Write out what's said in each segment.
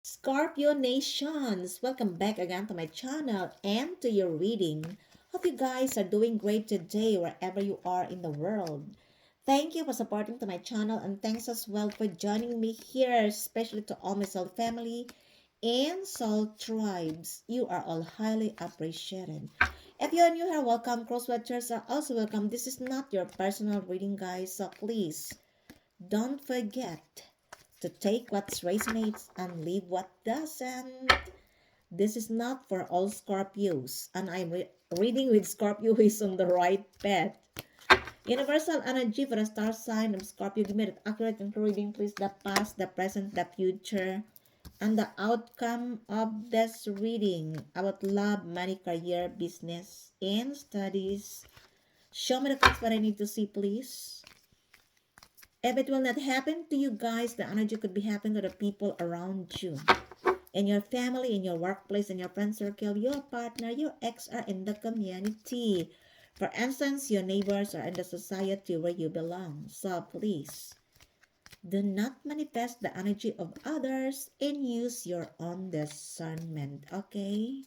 Scorpio Nations, welcome back again to my channel and to your reading. Hope you guys are doing great today wherever you are in the world. Thank you for supporting to my channel and thanks as well for joining me here, especially to all my soul family and soul tribes. You are all highly appreciated. If you are new here, welcome. Crosswatchers are also welcome. This is not your personal reading, guys, so please don't forget to take what resonates and leave what doesn't. This is not for all Scorpios, and I'm reading with Scorpio who is on the right path. Universal energy for the star sign of Scorpio. Give me that accurate and reading, please. The past, the present, the future, and the outcome of this reading about love, money, career, business, and studies. Show me the things that I need to see, please. If it will not happen to you guys, the energy could be happening to the people around you. In your family, in your workplace, in your friend circle, your partner, your ex are in the community. For instance, your neighbors are in the society where you belong. So please, do not manifest the energy of others and use your own discernment, okay?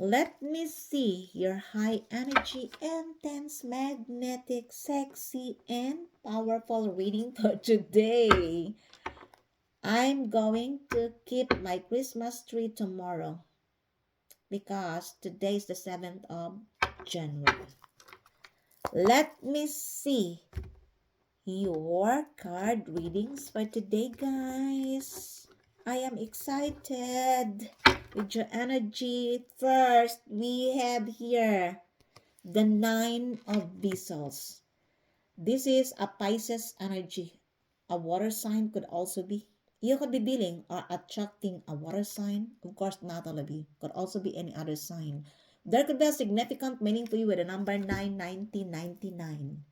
Let me see your high energy, intense, magnetic, sexy, and powerful reading for today. I'm going to keep my Christmas tree tomorrow because today is the 7th of January. Let me see your card readings for today, guys. I am excited with your energy. First, we have here the Nine of Vessels. This is a Pisces energy. A water sign could also be. You could be dealing or attracting a water sign. Of course, not all of you. Could also be any other sign. There could be a significant meaning to you with the number 9, 1999.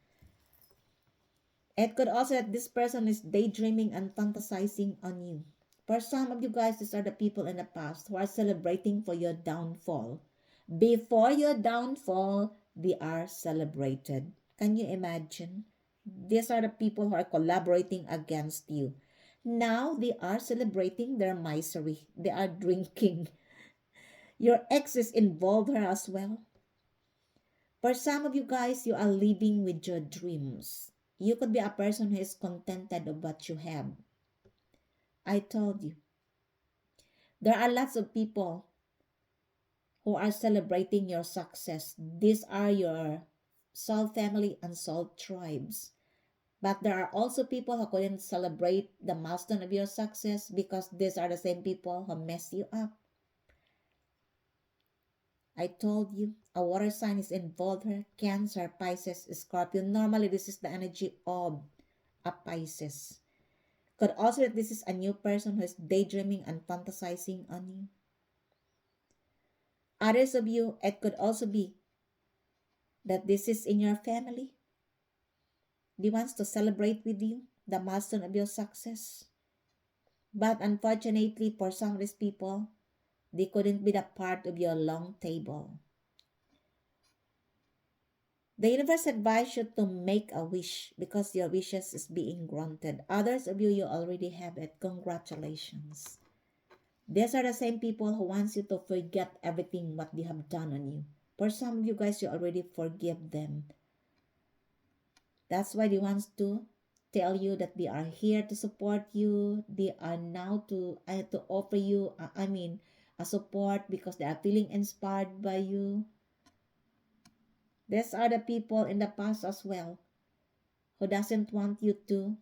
It could also that this person is daydreaming and fantasizing on you. For some of you guys, these are the people in the past who are celebrating for your downfall. Before your downfall, they are celebrated. Can you imagine? These are the people who are collaborating against you. Now they are celebrating their misery. They are drinking. Your ex is involved here as well. For some of you guys, you are living with your dreams. You could be a person who is contented of what you have. I told you. There are lots of people who are celebrating your success. These are your soul family and soul tribes. But there are also people who couldn't celebrate the milestone of your success because these are the same people who mess you up. I told you, a water sign is involved here. Cancer, Pisces, Scorpio. Normally, this is the energy of a Pisces. Could also that this is a new person who is daydreaming and fantasizing on you. Others of you, it could also be that this is in your family. They wants to celebrate with you the milestone of your success. But unfortunately, for some of these people, they couldn't be the part of your long table. The universe advised you to make a wish because your wishes is being granted. Others of you, you already have it. Congratulations. These are the same people who wants you to forget everything what they have done on you. For some of you guys, you already forgive them. That's why they wants to tell you that they are here to support you. They are now to offer you, a support because they are feeling inspired by you. These are the people in the past as well who doesn't want you to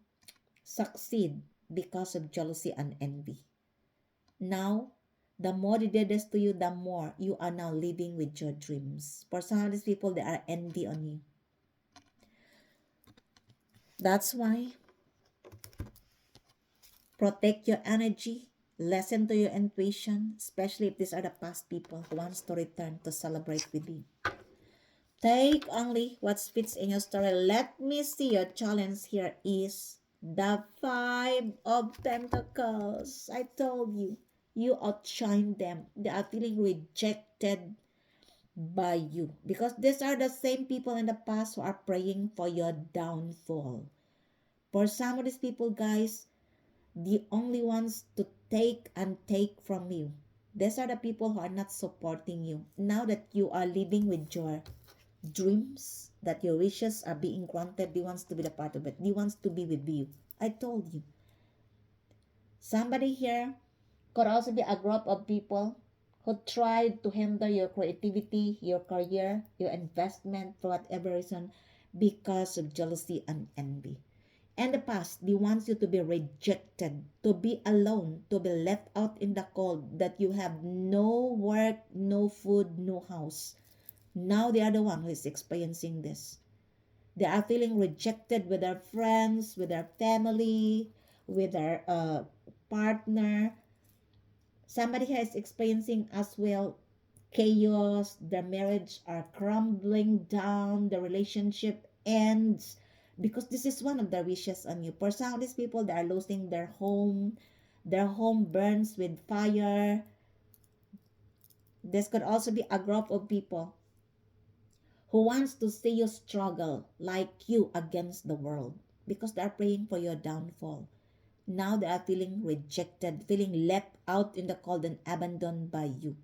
succeed because of jealousy and envy. Now, the more they did this to you, the more you are now living with your dreams. For some of these people, they are envy on you. That's why protect your energy, listen to your intuition, especially if these are the past people who wants to return to celebrate with you. Take only what fits in your story. Let me see your challenge here is the Five of Pentacles. I told you, you outshine them. They are feeling rejected by you because these are the same people in the past who are praying for your downfall. For some of these people, guys, the only ones to take and take from you. These are the people who are not supporting you. Now that you are living with your dreams, that your wishes are being granted, they wants to be the part of it. They wants to be with you. I told you. Somebody here could also be a group of people who tried to hinder your creativity, your career, your investment for whatever reason because of jealousy and envy. In the past, they want you to be rejected, to be alone, to be left out in the cold, that you have no work, no food, no house. Now they are the one who is experiencing this. They are feeling rejected with their friends, with their family, with their partner. Somebody here is experiencing as well chaos. Their marriage are crumbling down. The relationship ends because this is one of the wishes on you. For some of these people, they are losing their home. Their home burns with fire. This could also be a group of people who wants to see you struggle like you against the world because they are praying for your downfall. Now they are feeling rejected, feeling left out in the cold and abandoned by you.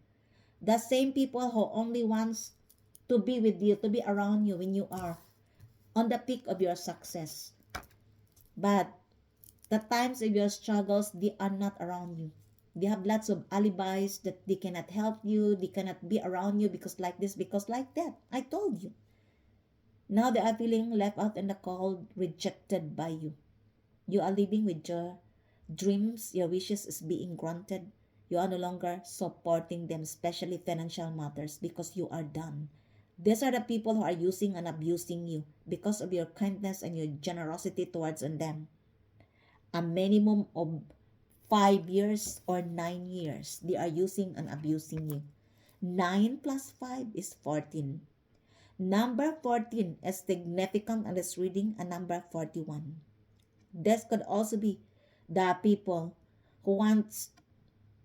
The same people who only wants to be with you, to be around you when you are on the peak of your success. But the times of your struggles, they are not around you. They have lots of alibis that they cannot help you, they cannot be around you because like this, because like that. I told you. Now they are feeling left out in the cold, rejected by you. You are living with your dreams, your wishes is being granted. You are no longer supporting them, especially financial matters, because you are done. These are the people who are using and abusing you because of your kindness and your generosity towards them. A minimum of 5 years or 9 years, they are using and abusing you. 9 plus 5 is 14. Number 14 is significant and is reading a number 41. This could also be the people who wants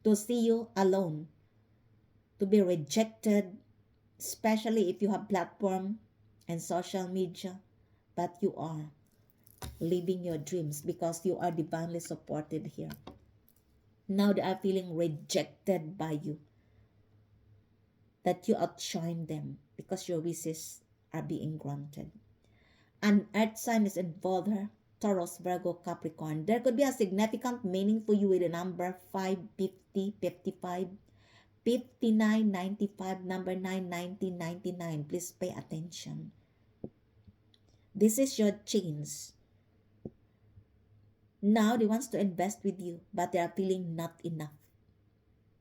to see you alone, to be rejected, especially if you have platform and social media, but you are living your dreams because you are divinely supported here. Now they are feeling rejected by you, that you outshine them because your wishes are being granted. An earth sign is involved here. Taurus, Virgo, Capricorn. There could be a significant meaning for you with the number 5, 50, 55, 59, 95, number 9, 19, 99. Please pay attention. This is your chance. Now they want to invest with you, but they are feeling not enough.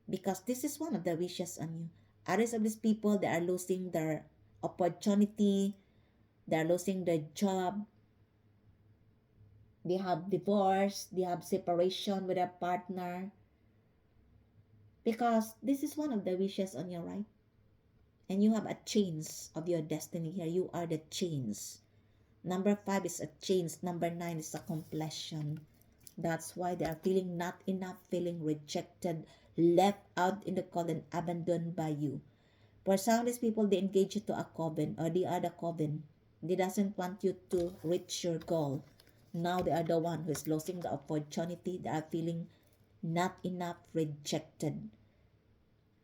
Because this is one of the wishes on you. Others of these people, they are losing their opportunity, they are losing their job, they have divorce, they have separation with their partner. Because this is one of the wishes on your right. And you have a change of your destiny here. You are the change. Number 5 is a change. Number 9 is a completion. That's why they are feeling not enough, feeling rejected, left out in the cold and abandoned by you. For some of these people, they engage you to a coven or they are the coven. They doesn't want you to reach your goal. Now they are the one who is losing the opportunity. They are feeling not enough, rejected.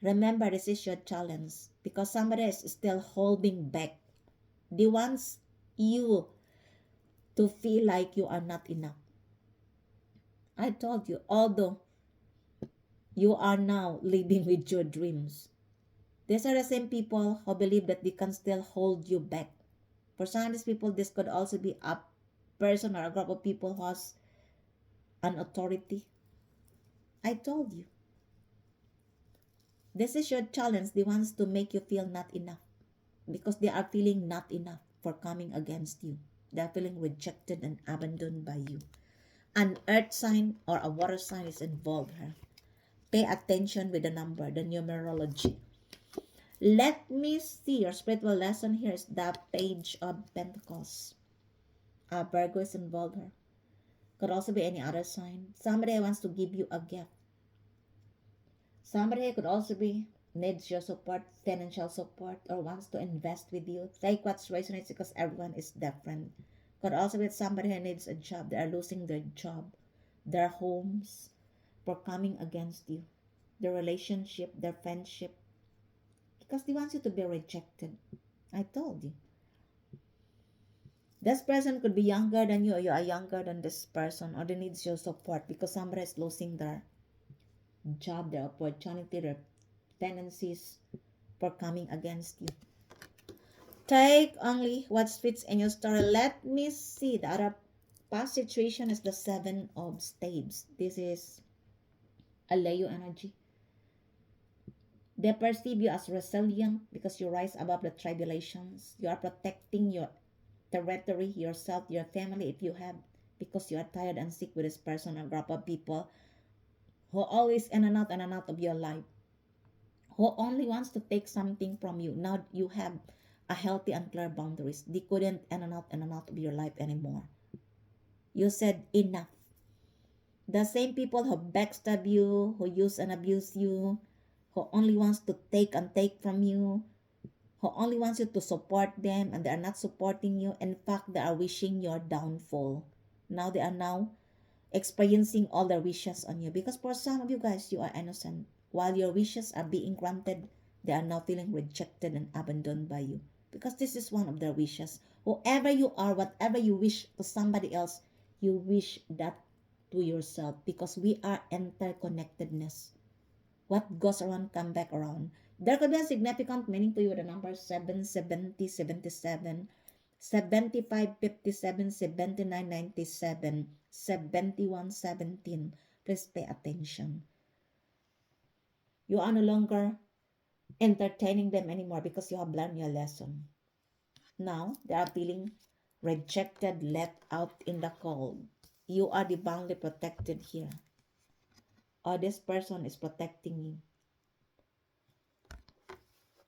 Remember, this is your challenge because somebody is still holding back. They want you to feel like you are not enough. I told you, although you are now living with your dreams, these are the same people who believe that they can still hold you back. For some of these people, this could also be a person or a group of people who has an authority. I told you. This is your challenge. They want to make you feel not enough because they are feeling not enough for coming against you. They are feeling rejected and abandoned by you. An earth sign or a water sign is involved here. Pay attention with the number, the numerology. Let me see. Your spiritual lesson here is the Page of Pentacles. Virgo is involved here. Could also be any other sign. Somebody wants to give you a gift. Somebody could also be needs your support, financial support, or wants to invest with you. Take what resonates because everyone is different. Could also be somebody who needs a job. They are losing their job. their homes for coming against you, their relationship, their friendship, because they want you to be rejected. I told you. This person could be younger than you, or you are younger than this person, or they need your support because somebody is losing their job, their opportunity, their tendencies for coming against you. Take only what fits in your story. Let me see. The other past situation is the Seven of Spades. This is a Leo energy. They perceive you as resilient because you rise above the tribulations. You are protecting your territory, yourself, your family if you have, because you are tired and sick with this person or group of people who always in and out of your life, who only wants to take something from you. Now you have a healthy and clear boundaries. They couldn't in and out of your life anymore. You said enough. The same people who backstab you, who use and abuse you, who only wants to take and take from you, who only wants you to support them and they are not supporting you. In fact, they are wishing your downfall. Now they are now experiencing all their wishes on you because for some of you guys, you are innocent. While your wishes are being granted, they are now feeling rejected and abandoned by you because this is one of their wishes. Whoever you are, whatever you wish to somebody else, you wish that to yourself because we are interconnectedness. What goes around come back around. There could be a significant meaning to you with the number 7, 70, 77, 75, 57, 79, 97, 71, 17. Please pay attention. You are no longer entertaining them anymore because you have learned your lesson. Now they are feeling rejected, left out in the cold. You are divinely protected here, or this person is protecting you.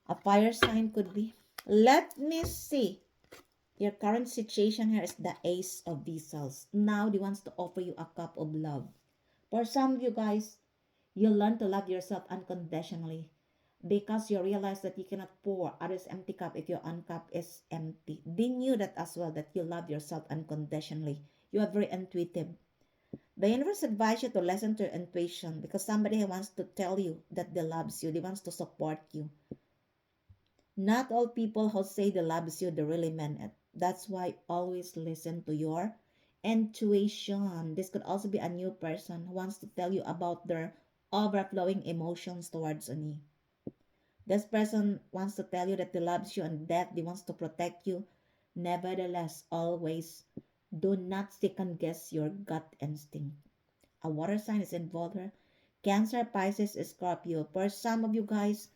A fire sign could be. Let me see. Your current situation here is the Ace of Vessels. Now he wants to offer you a cup of love. For some of you guys, you learn to love yourself unconditionally because you realize that you cannot pour others' empty cup if your own cup is empty. They knew that as well, that you love yourself unconditionally. You are very intuitive. The universe advises you to listen to your intuition because somebody wants to tell you that they loves you. They wants to support you. Not all people who say they loves you, they really mean it. That's why always listen to your intuition. This could also be a new person who wants to tell you about their overflowing emotions towards you. This person wants to tell you that they loves you and that they wants to protect you. Nevertheless, always do not second guess your gut instinct. A water sign is involved here. Cancer, Pisces, Scorpio. For some of you guys,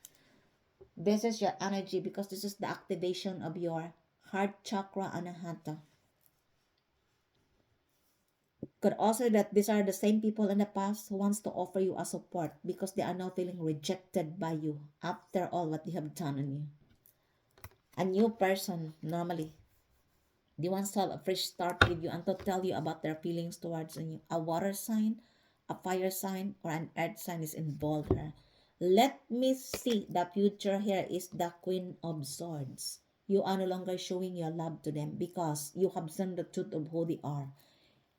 this is your energy because this is the activation of your heart chakra anahata. Could also that these are the same people in the past who wants to offer you a support because they are now feeling rejected by you after all what you have done on you. A new person normally they want to have a fresh start with you and to tell you about their feelings towards you. A water sign, a fire sign, or an earth sign is involved here. Let me see. The future here is the Queen of Swords. You are no longer showing your love to them because you have seen the truth of who they are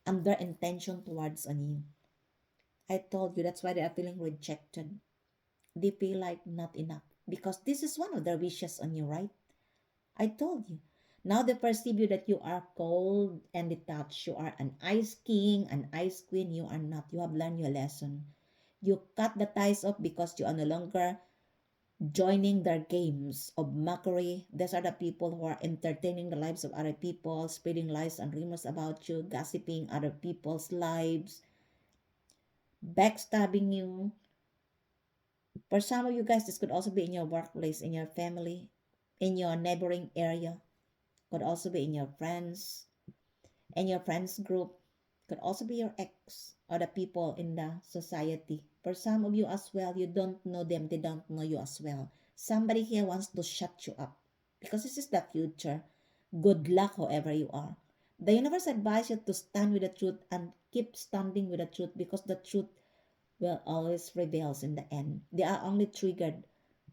and their intention towards you. I told you that's why they are feeling rejected. They feel like not enough because this is one of their wishes on you, right? I told you. Now they perceive you that you are cold and detached. You are an ice king, an ice queen. You are not. You have learned your lesson. You cut the ties off because you are no longer joining their games of mockery. These are the people who are entertaining the lives of other people, spreading lies and rumors about you, gossiping other people's lives, backstabbing you. For some of you guys, this could also be in your workplace, in your family, in your neighboring area, could also be in your friends group, could also be your ex or the people in the society. For some of you as well, you don't know them, they don't know you as well. Somebody here wants to shut you up because this is the future. Good luck, whoever you are. The universe advises you to stand with the truth and keep standing with the truth because the truth will always prevails in the end. They are only triggered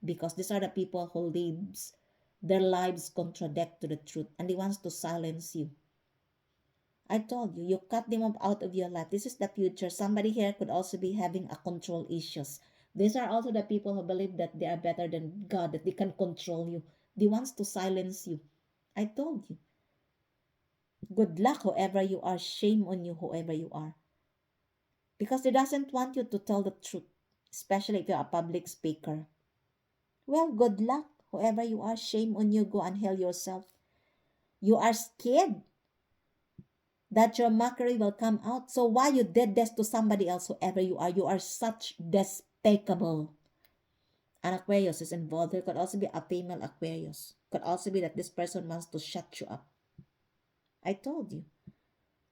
because these are the people who lives their lives contradict to the truth and they wants to silence you. I told you, you cut them off out of your life. This is the future. Somebody here could also be having a control issues. These are also the people who believe that they are better than God, that they can control you. They wants to silence you. I told you. Good luck, whoever you are. Shame on you, whoever you are. Because they doesn't want you to tell the truth, especially if you're a public speaker. Well, good luck, whoever you are. Shame on you. Go and heal yourself. You are scared that your mockery will come out. So why you did this to somebody else, whoever you are such despicable. An Aquarius is involved. There could also be a female Aquarius. Could also be that this person wants to shut you up. I told you.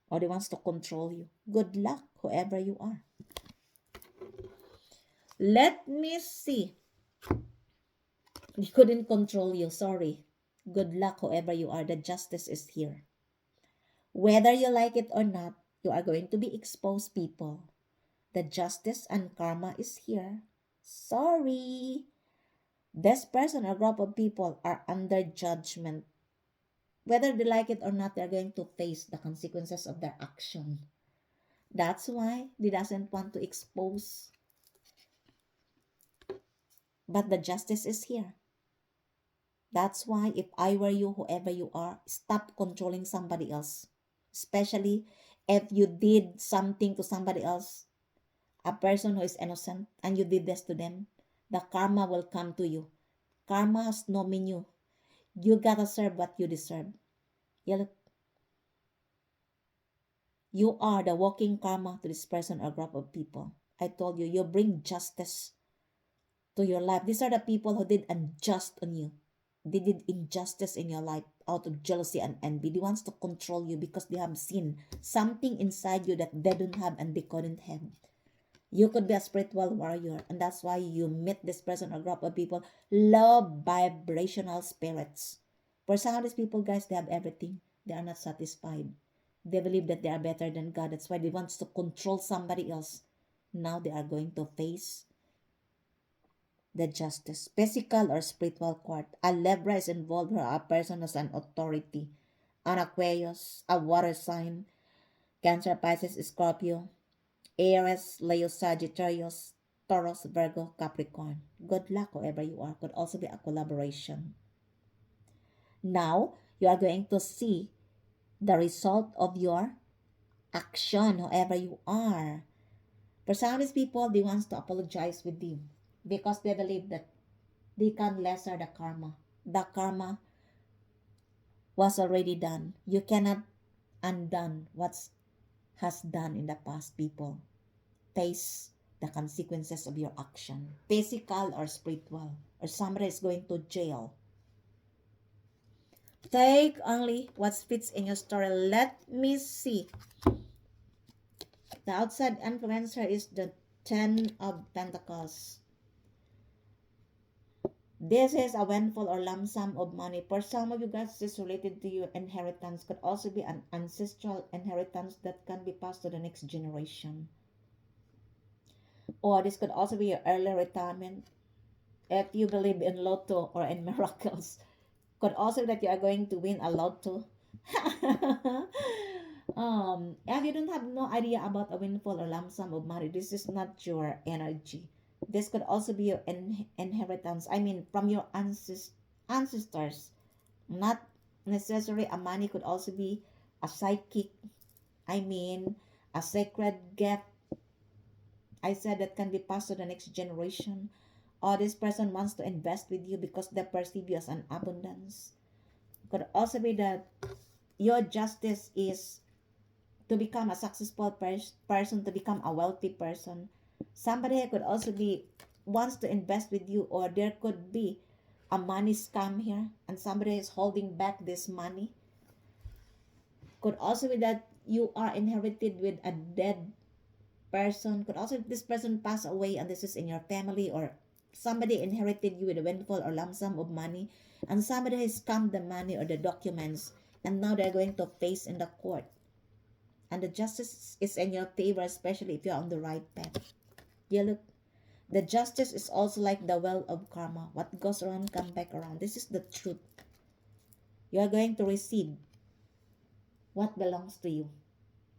Or they wants to control you. Good luck, whoever you are. Let me see. He couldn't control you. Sorry. Good luck, whoever you are. The justice is here. Whether you like it or not, you are going to be exposed, people. The justice and karma is here. Sorry. This person or group of people are under judgment. Whether they like it or not, they're going to face the consequences of their action. That's why they doesn't want to expose. But the justice is here. That's why if I were you, whoever you are, stop controlling somebody else. Especially if you did something to somebody else, a person who is innocent, and you did this to them, the karma will come to you. Karma has no menu. You gotta serve what you deserve. Yeah, look. You are the walking karma to this person or group of people. I told you, you bring justice to your life. These are the people who did unjust on you. They did injustice in your life out of jealousy and envy. They wants to control you because they have seen something inside you that they don't have and they couldn't have. You could be a spiritual warrior, and that's why you meet this person or group of people, low vibrational spirits. For some of these people, guys, they have everything. They are not satisfied. They believe that they are better than God. That's why they want to control somebody else. Now they are going to face the justice, physical or spiritual court. A Libra is involved where a person has an authority. An Aquarius, a water sign, Cancer, Pisces, Scorpio, Aries, Leo, Sagittarius, Taurus, Virgo, Capricorn. Good luck, whoever you are. Could also be a collaboration. Now, you are going to see the result of your action, whoever you are. For some of these people, they want to apologize with you because they believe that they can lesser the karma. The karma was already done. You cannot undone what has done in the past, people. Face the consequences of your action, physical or spiritual, or somebody is going to jail. Take only what fits in your story. Let me see. The outside influencer is the Ten of Pentacles. This is a windfall or lump sum of money. For some of you guys, this is related to your inheritance. Could also be an ancestral inheritance that can be passed to the next generation. Or this could also be your early retirement. If you believe in lotto or in miracles, could also be that you are going to win a lotto. If you don't have no idea about a windfall or lump sum of money, this is not your energy. This could also be your inheritance. I mean, from your ancestors. Not necessarily a money, could also be a psychic. I mean, a sacred gift. I said that can be passed to the next generation. Or this person wants to invest with you because they perceive you as an abundance. Could also be that your justice is to become a successful person, to become a wealthy person. Somebody could also be wants to invest with you, or there could be a money scam here and somebody is holding back this money. Could also be that you are inherited with a dead person. Could also this person pass away and this is in your family, or somebody inherited you with a windfall or lump sum of money and somebody has scammed the money or the documents and now they're going to face in the court. And the justice is in your favor, especially if you're on the right path. Yeah, look. The justice is also like the well of karma. What goes around come back around. This is the truth. You are going to receive what belongs to you.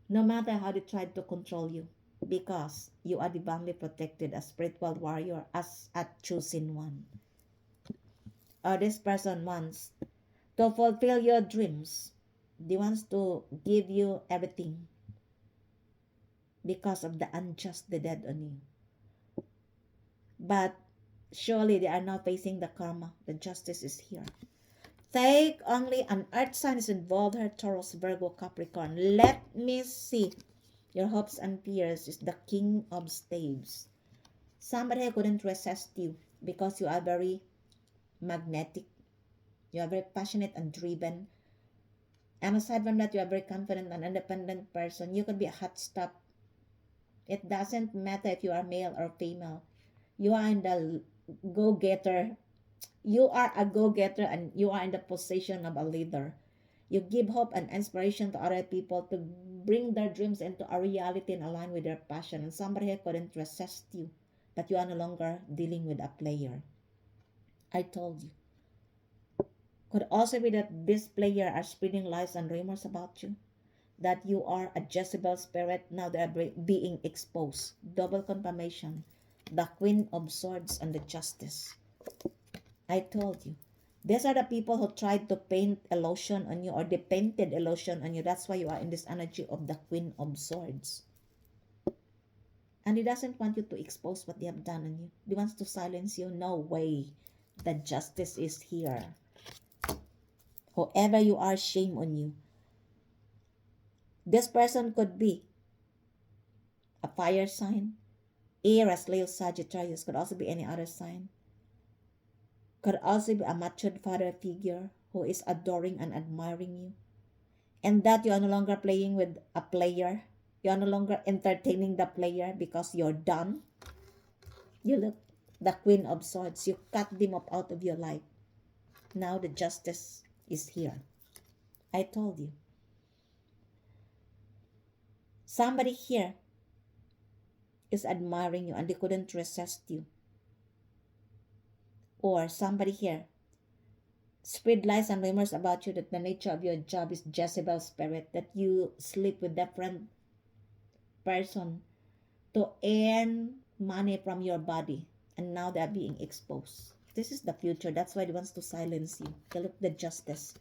no matter how they tried to control you, because you are divinely protected as spiritual warrior, as a chosen one. Or this person wants to fulfill your dreams. They wants to give you everything because of the unjust they did on you. But surely they are now facing the karma. The justice is here. Take only an earth sign is involved here, Taurus, Virgo, Capricorn. Let me see. Your hopes and fears is the king of staves. Somebody couldn't resist you because you are very magnetic. You are very passionate and driven. And aside from that, you are very confident and independent person. You could be a hot stuff. It doesn't matter if you are male or female. You are in the go-getter. You are a go-getter and you are in the position of a leader. You give hope and inspiration to other people to bring their dreams into a reality and align with their passion. And somebody couldn't resist you, but you are no longer dealing with a player. I told you. Could also be that this player are spreading lies and rumors about you. That you are a Jezebel spirit. Now they are being exposed. Double confirmation. The Queen of Swords and the Justice. I told you. These are the people who tried to paint illusion on you, or they painted illusion on you. That's why you are in this energy of the Queen of Swords. And he doesn't want you to expose what they have done on you. He wants to silence you. No way. The justice is here. Whoever you are, shame on you. This person could be a fire sign. Aries, Leo, Sagittarius. Could also be any other sign. Could also be a matured father figure who is adoring and admiring you. And that you are no longer playing with a player. You are no longer entertaining the player because you're done. You look, the Queen of Swords. You cut them up out of your life. Now the justice is here. I told you. Somebody here is admiring you and they couldn't resist you. Or somebody here spread lies and rumors about you that the nature of your job is Jezebel spirit, that you sleep with different person to earn money from your body, and now they are being exposed. This is the future. That's why they wants to silence you. They look the justice.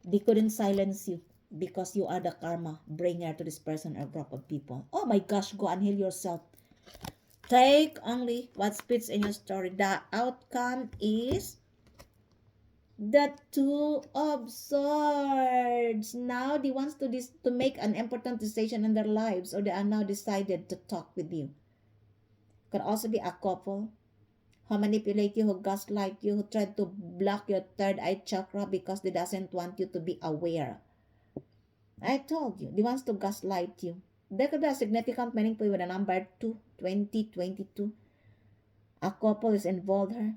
They couldn't silence you because you are the karma bringer to this person or group of people. Oh my gosh, go and heal yourself. Take only what fits in your story. The outcome is the Two of Swords. Now they wants to make an important decision in their lives, or they are now decided to talk with you. Could also be a couple who manipulate you, who gaslight you, who try to block your third eye chakra because they doesn't want you to be aware. I told you, they wants to gaslight you. There could be a significant meaning for you with the number 2, 2022. A couple is involved here.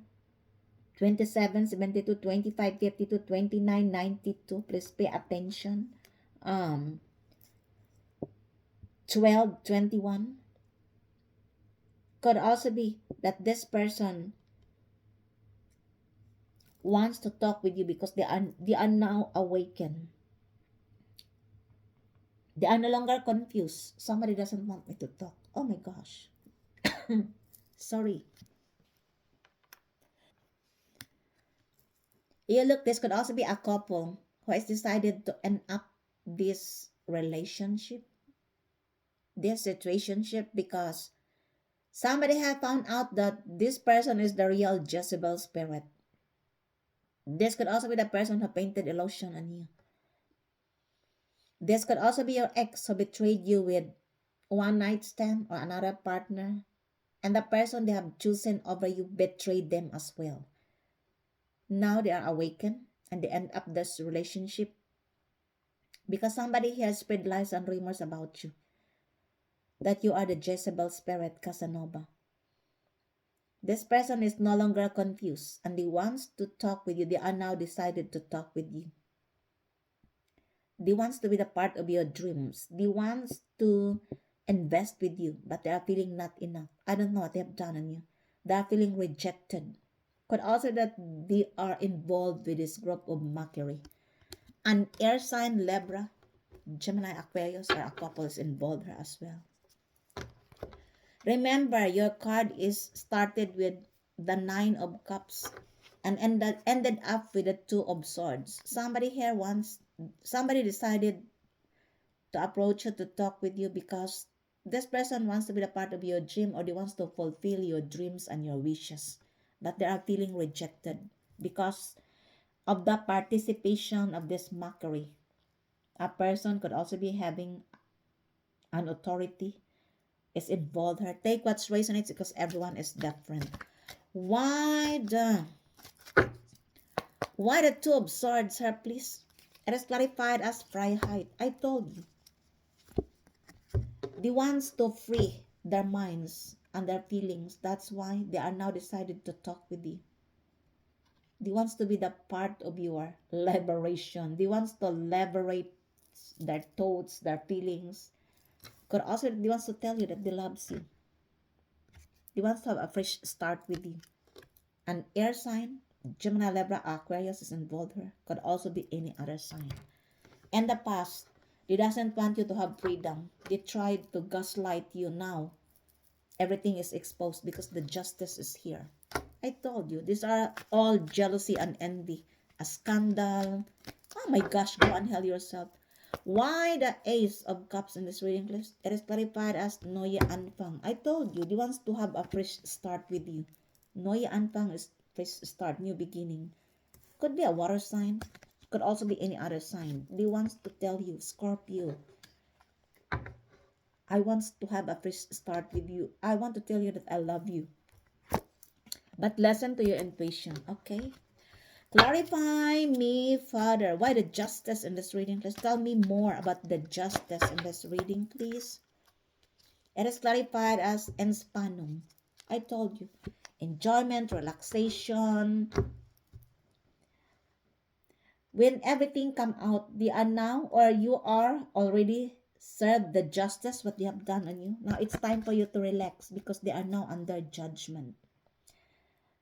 27, 72, 25, 52, 29, 92. Please pay attention. 12, 21. Could also be that this person wants to talk with you because they are now awakened. They are no longer confused. Somebody doesn't want me to talk. Oh my gosh. Sorry. You look, this could also be a couple who has decided to end up this relationship, this situationship, because somebody had found out that this person is the real Jezebel spirit. This could also be the person who painted illusion on you. This could also be your ex who betrayed you with one night stand or another partner, and the person they have chosen over you betrayed them as well. Now they are awakened and they end up this relationship because somebody here spread lies and rumors about you, that you are the Jezebel spirit, Casanova. This person is no longer confused and they wants to talk with you. They are now decided to talk with you. They wants to be the part of your dreams. They wants to invest with you, but they are feeling not enough. I don't know what they have done on you. They are feeling rejected. Could also that they are involved with this group of mockery. An air sign, Libra. Gemini, Aquarius, or a couple is involved here as well. Remember, your card is started with the Nine of Cups and ended up with the Two of Swords. Somebody decided to approach you to talk with you because this person wants to be a part of your dream, or they wants to fulfill your dreams and your wishes, but they are feeling rejected because of the participation of this mockery. A person could also be having an authority is involved here. Take what resonates because everyone is different. Why the Two of Swords here, please? It is clarified as Freiheit. I told you. They want to free their minds and their feelings. That's why they are now decided to talk with you. They want to be the part of your liberation. They want to liberate their thoughts, their feelings. Could also they want to tell you that they loves you. They want to have a fresh start with you. An air sign, Gemini, Libra, Aquarius is involved here. Could also be any other sign. In the past, they doesn't want you to have freedom. They tried to gaslight you. Now everything is exposed because the justice is here. I told you, these are all jealousy and envy. A scandal. Oh my gosh, go and hell yourself. Why the Ace of Cups in this reading list? It is clarified as Neue Anfang. I told you, he wants to have a fresh start with you. Neue Anfang is fresh start, new beginning. Could be a water sign. Could also be any other sign. He wants to tell you, Scorpio, I want to have a fresh start with you. I want to tell you that I love you. But listen to your intuition, okay? Clarify me further. Why the justice in this reading? Please tell me more about the justice in this reading, please. It is clarified as Entspannung. I told you. Enjoyment, relaxation. When everything come out, they are now, or you are already served the justice what they have done on you. Now it's time for you to relax because they are now under judgment.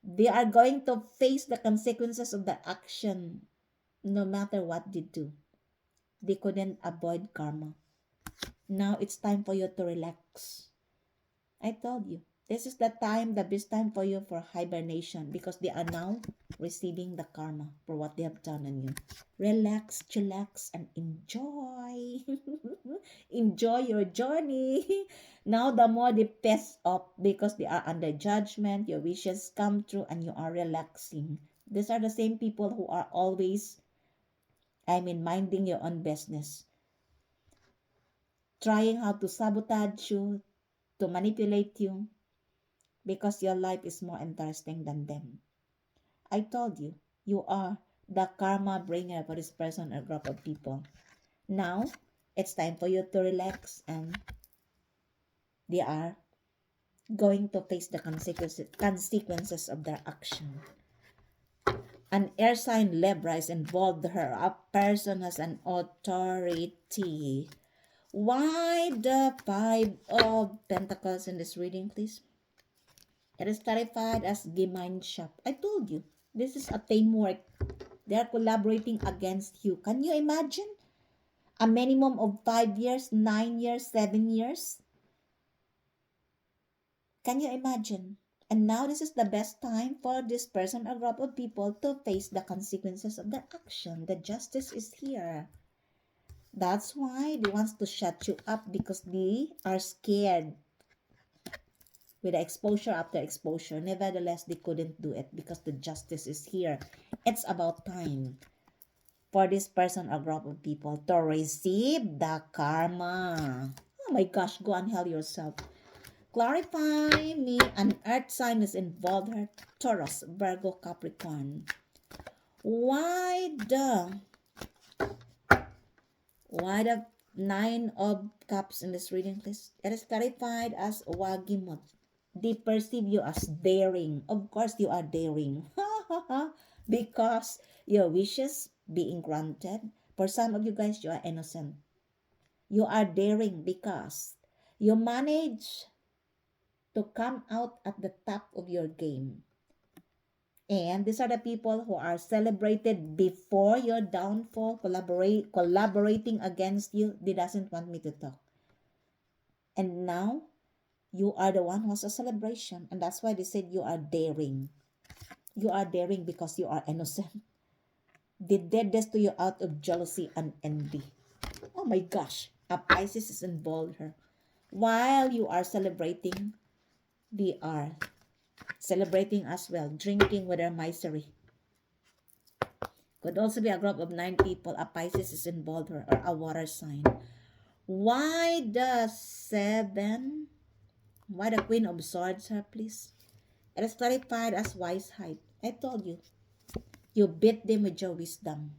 They are going to face the consequences of the action no matter what they do. They couldn't avoid karma. Now it's time for you to relax. I told you, this is the time, the best time for you for hibernation because they are now receiving the karma for what they have done on you. Relax, chillax, and enjoy. Enjoy your journey. Now the more they piss off because they are under judgment, your wishes come true and you are relaxing. These are the same people who are always, minding your own business. Trying how to sabotage you, to manipulate you, because your life is more interesting than them. I told you, you are the karma bringer for this person or group of people. Now, it's time for you to relax and they are going to face the consequences of their action. An air sign Libra is involved here. A person has an authority. Why the Five of Pentacles in this reading, please? It is clarified as Gemeinschaft. I told you, this is a teamwork. They are collaborating against you. Can you imagine? A minimum of 5 years, 9 years, 7 years? Can you imagine? And now this is the best time for this person or group of people to face the consequences of their action. The justice is here. That's why they want to shut you up because they are scared with the exposure after exposure. Nevertheless, they couldn't do it because the justice is here. It's about time for this person or group of people to receive the karma. Oh my gosh, go and hell yourself. Clarify me, an earth sign is involved here. Taurus, Virgo, Capricorn. Why the Nine of Cups in this reading, please? It is clarified as Wagimot. They perceive you as daring. Of course, you are daring. Because your wishes being granted. For some of you guys, you are innocent. You are daring because you manage to come out at the top of your game. And these are the people who are celebrated before your downfall, collaborating against you. They doesn't want me to talk. And now you are the one who has a celebration. And that's why they said you are daring. You are daring because you are innocent. They did this to you out of jealousy and envy. Oh my gosh, a Pisces is involved here. While you are celebrating, they are celebrating as well, drinking with their misery. Could also be a group of 9 people. A Pisces is involved here, or a water sign. Why the 7? Why the Queen of Swords here, please? It is clarified as wise height. I told you. You beat them with your wisdom.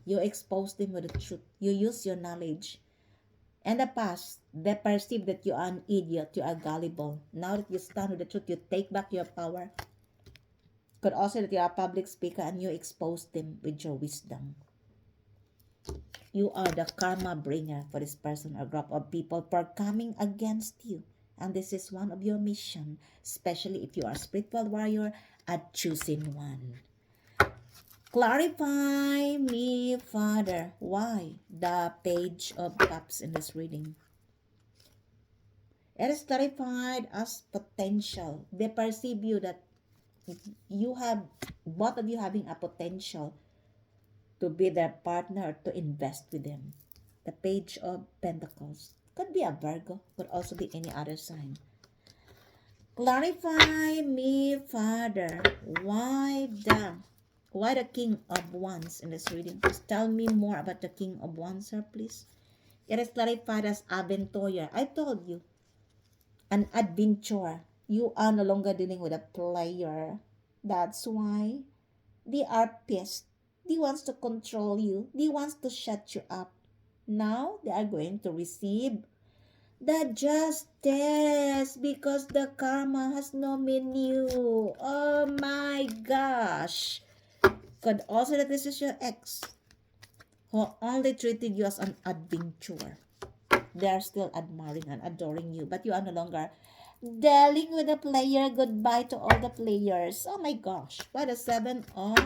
You expose them with the truth. You use your knowledge. In the past, they perceive that you are an idiot, you are gullible. Now that you stand with the truth, you take back your power. Could also that you are a public speaker and you expose them with your wisdom. You are the karma bringer for this person or group of people for coming against you. And this is one of your mission, especially if you are a spiritual warrior, a choosing one. Clarify me, Father, why the Page of Cups in this reading? It is clarified as potential. They perceive you that you have, both of you having a potential to be their partner, to invest with them. The Page of Pentacles. Could be a Virgo, could also be any other sign. Clarify me, Father, why the King of Wands in this reading? Please tell me more about the King of Wands, sir, please. It is clarified as Aventoyer. I told you, an adventurer. You are no longer dealing with a player. That's why they are pissed. They wants to control you. They wants to shut you up. Now they are going to receive the justice because the karma has no menu. Oh my gosh. Could also that this is your ex who only treated you as an adventurer. They are still admiring and adoring you, but you are no longer dealing with the player. Goodbye to all the players. Oh my gosh. What a 7 of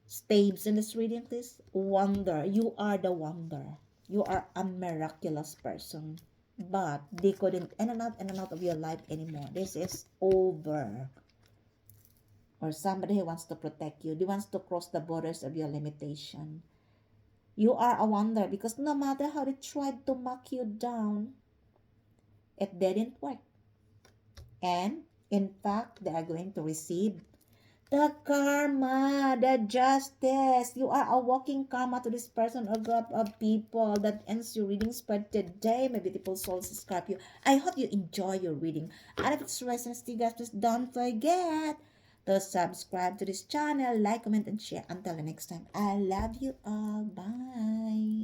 staves in this reading, please. Wonder. You are the wonder. You are a miraculous person. But they couldn't in and out of your life anymore. This is over. Or somebody who wants to protect you. They wants to cross the borders of your limitation. You are a wonder because no matter how they tried to knock you down, it didn't work. And in fact, they are going to receive the karma, the justice. You are a walking karma to this person or group of people. That ends your reading spread today, my beautiful souls. Scorpio. I hope you enjoy your reading. And if it's resonates to you guys, just don't forget to subscribe to this channel, like, comment, and share. Until the next time, I love you all. Bye.